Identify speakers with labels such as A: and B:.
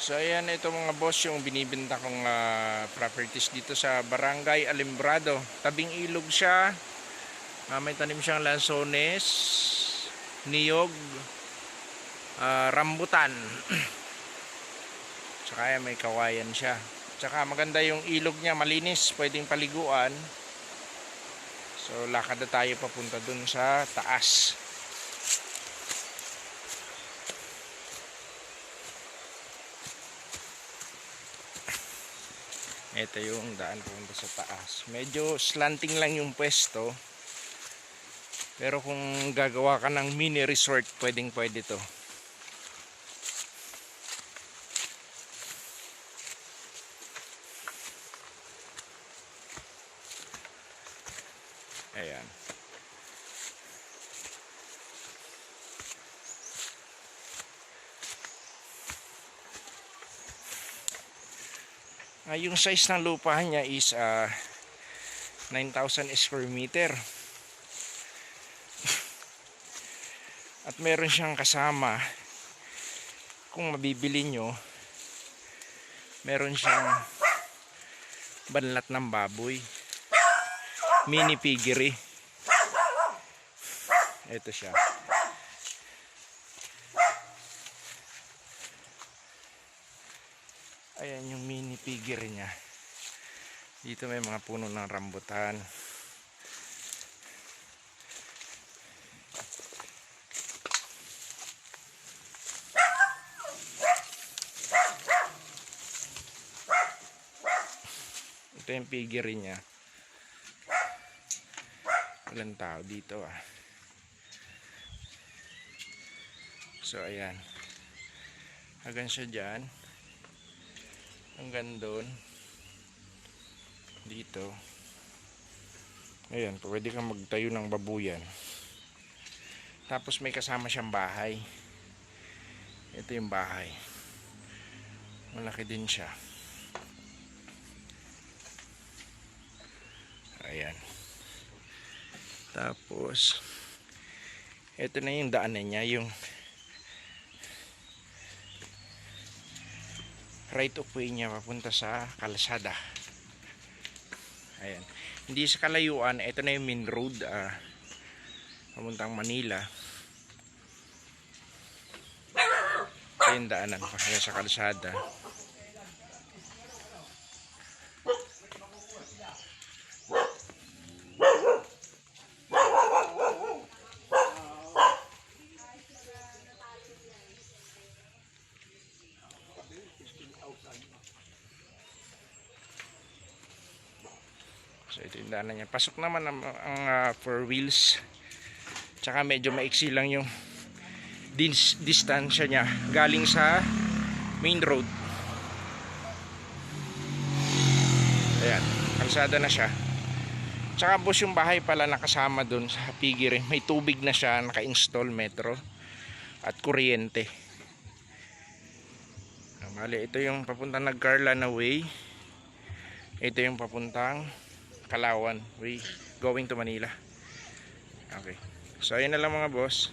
A: So ayan, ito mga boss yung binibenta kong properties dito sa Barangay Alimbrado. Tabing ilog siya. May tanim siyang lansones, niyog, rambutan. Tsaka yan, may kawayan siya. Tsaka maganda yung ilog niya, malinis, pwedeng paliguan. So lakad na tayo papunta dun sa taas. Ito yung daan pupunta sa taas. Medyo slanting lang yung pwesto. Pero kung gagawa ka ng mini resort, pwedeng pwede to. Ayan. Yung size ng lupa niya is 9,000 square meter. At meron siyang kasama, kung mabibili nyo, meron siyang banlat ng baboy, mini piggery. Ito siya. Ayan yung mini piggery niya. Dito may mga puno ng rambutan. Ito yung piggery niya. Walang tao dito So ayan. Hanggang siya dyan. Hanggang doon. Dito. Ayan, pwede kang magtayo ng babuyan. Tapos may kasama siyang bahay. Ito yung bahay. Malaki din siya. Ayan. Tapos ito na yung daanan niya, yung right of way niya papunta sa kalsada. Ayan. Hindi sa kalayuan, ito na yung main road papuntang Manila. Ito yung daanan pa sa kalsada. So ito yung daanan niya. Pasok naman ang four wheels. Tsaka medyo maiksi lang yung distansya niya galing sa main road. Ayan, kalsada na siya. Tsaka boss, yung bahay pala nakasama dun sa piggery. May tubig na siya, naka-install metro at kuryente. Bali, ito yung papuntang Nagcarla na way. Ito yung papuntang Kalawan way, going to Manila. Okay. So ayun na lang mga boss.